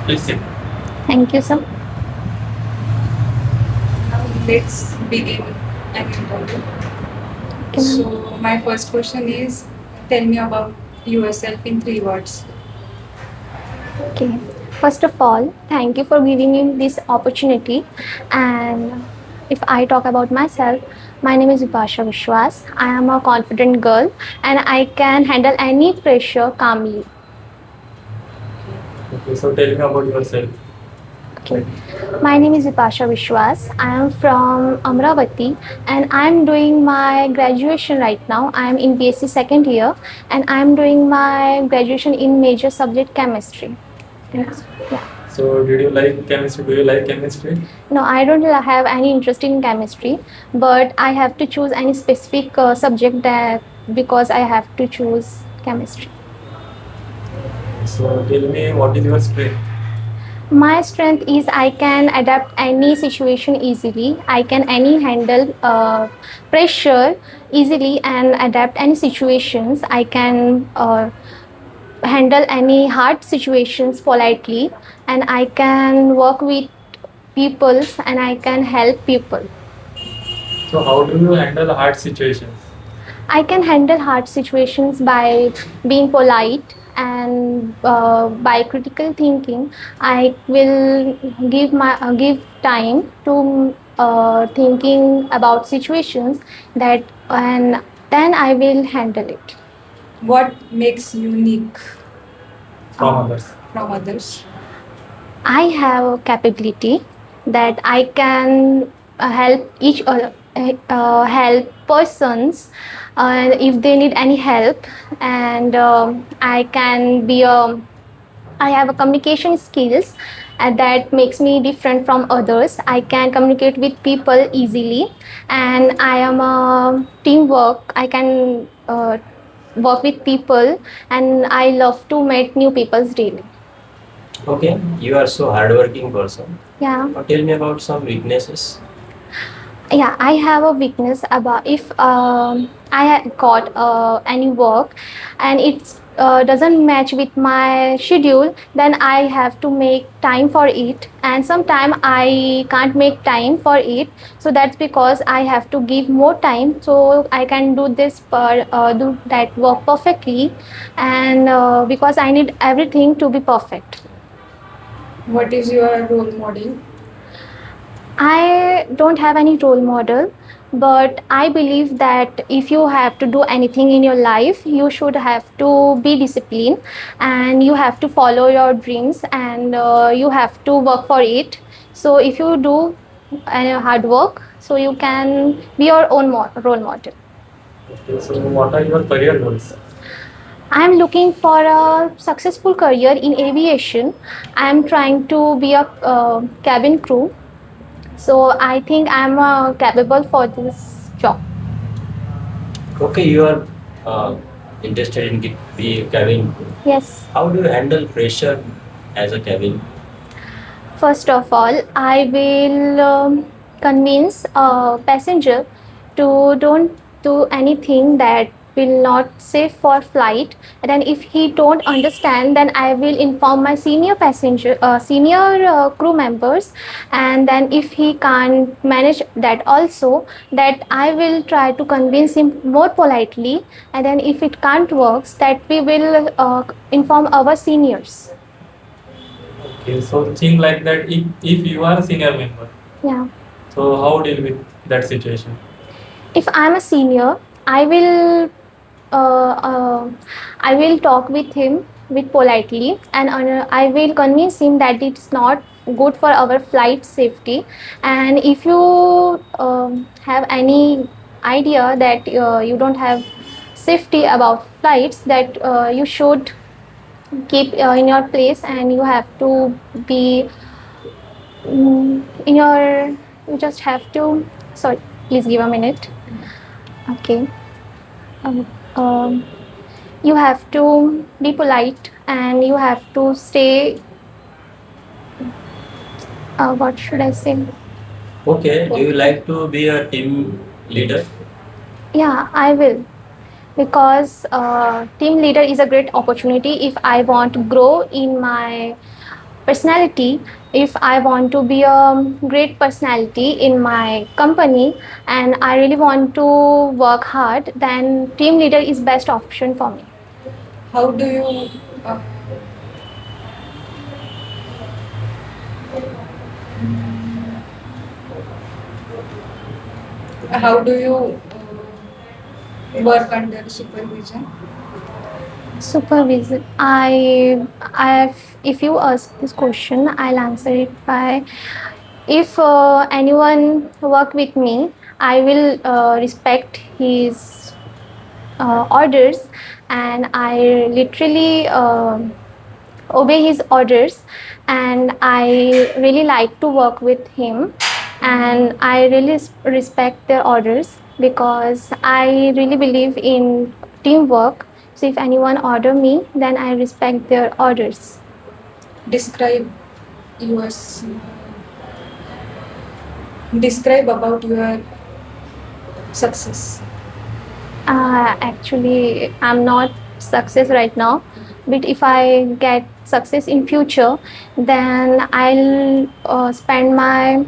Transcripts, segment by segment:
Please sit. Thank you, sir. Now let's begin an interview. Okay, So ma'am. my first question is, tell me about yourself in 3 words. Okay. First of all, thank you for giving me this opportunity. And if I talk about myself, my name is Vipasha Vishwas. I am a confident girl and I can handle any pressure calmly. Okay, so tell me about yourself. Okay. My name is Vipasha Vishwas. I am from Amravati and I am doing my graduation right now. I am in BSc second year and I am doing my graduation in major subject chemistry. Yes. Yeah. So did you like chemistry? Do you like chemistry? No, I don't have any interest in chemistry, but I have to choose any specific subject that because I have to choose chemistry. So tell me what is your strength? My strength is I can adapt any situation easily. I can any handle pressure easily and adapt any situations. I can handle any hard situations politely, and I can work with people and I can help people. So how do you handle hard situations? I can handle hard situations by being polite and by critical thinking. I will give time to thinking about situations that and then I will handle it. What makes you unique From Uh, others. from others? I have a capability that I can help persons if they need any help, and I have a communication skills that makes me different from others. I can communicate with people easily, and I am a teamwork. I can work with people, and I love to meet new people daily. Okay, you are so hardworking person. Yeah. Now tell me about some weaknesses. Yeah, I have a weakness about if got any work and it doesn't match with my schedule, then I have to make time for it, and sometimes I can't make time for it. So that's because I have to give more time so I can do that work perfectly, and because I need everything to be perfect. What is your role model? I don't have any role model, but I believe that if you have to do anything in your life, you should have to be disciplined and you have to follow your dreams and you have to work for it. So if you do hard work, so you can be your own role model. Okay, so what are your career goals? I am looking for a successful career in aviation. I am trying to be a cabin crew, so I think I'm capable for this job. Okay, you are uh, interested in be a cabin crew. Yes. How do you handle pressure as a cabin? First of all, I will convince a passenger to don't do anything that will not safe for flight. And then if he don't understand, then I will inform my senior crew members. And then if he can't manage that also, that I will try to convince him more politely. And then if it can't works, that we will inform our seniors. Okay, so think like that if you are a senior member, Yeah. so how deal with that situation? If I'm a senior, I will uh, uh, I will talk with him with politely, and I will convince him that it's not good for our flight safety. And if you have any idea that you don't have safety about flights, that you should keep in your place, and you have to be in your. You just have to. Sorry, please give a minute. Okay. Um, um, you have to be polite and you have to stay. What should I say? Okay, do you like to be a team leader? Yeah, I will, because team leader is a great opportunity if I want to grow in my personality. If I want to be a great personality in my company and I really want to work hard, then team leader is best option for me. How do you how do you work under supervision? Supervision. If you ask this question, I'll answer it by, if anyone work with me, I will respect his orders, and I literally obey his orders, and I really like to work with him, and I really respect their orders because I really believe in teamwork. So if anyone order me, then I respect their orders. Describe yours. Describe about your success. Actually, I'm not success right now, but if I get success in future, then I'll spend my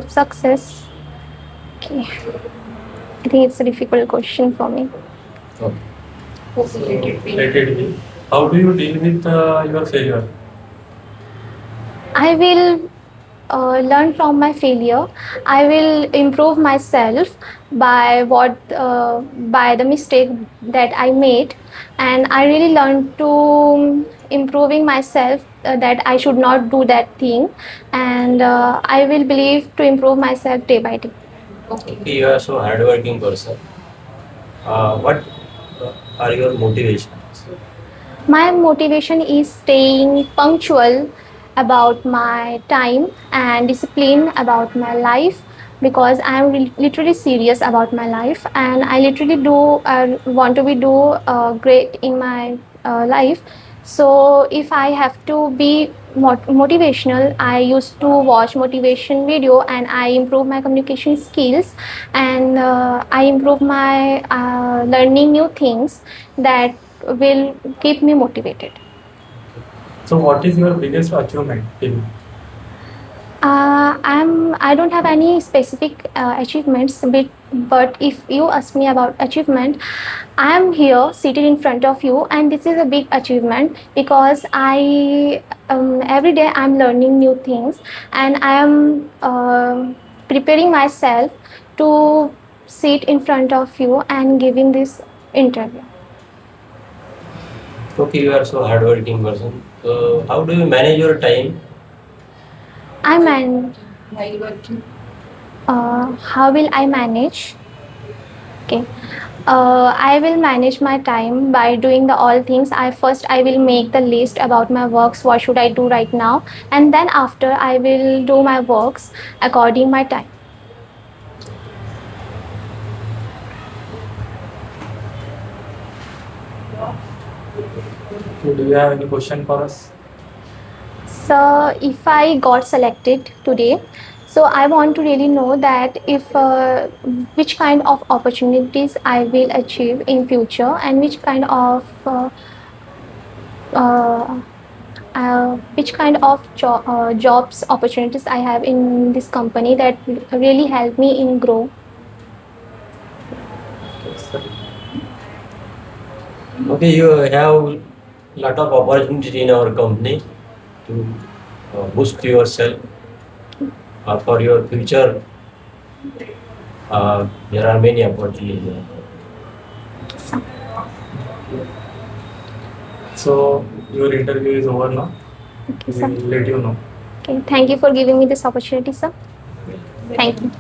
success. Okay, I think it's a difficult question for me. Okay. Okay, let it be. Let it be. How do you deal with your failure? I will learn from my failure. I will improve myself by the mistake that I made, and I really learned to improving myself, that I should not do that thing, and I will believe to improve myself day by day. Okay. Okay, you are so hardworking person. What are your motivations? My motivation is staying punctual about my time and discipline about my life, because I am literally serious about my life, and I literally do want to be do great in my life. So if I have to be motivational, I used to watch motivation video, and I improve my communication skills, and I improve my learning new things that will keep me motivated. So, what is your biggest achievement till? I don't have any specific achievements, but if you ask me about achievement, I am here seated in front of you, and this is a big achievement because I every day I'm learning new things, and I am preparing myself to sit in front of you and giving this interview. Okay, you are so hardworking person. So how do you manage your time? I man, While working. how will I manage? Okay. I will manage my time by doing the all things. I will make the list about my works. What should I do right now? And then after I will do my works according my time. So, do you have any question for us? So if I got selected today, so I want to really know that if which kind of opportunities I will achieve in future, and which kind of jobs opportunities I have in this company that will really help me in grow. Okay, you have lot of opportunities in our company to boost yourself for your future. There are many opportunities. So, So, your interview is over now. okay, We sir. will let you know. Okay, thank you for giving me this opportunity, sir. Thank you.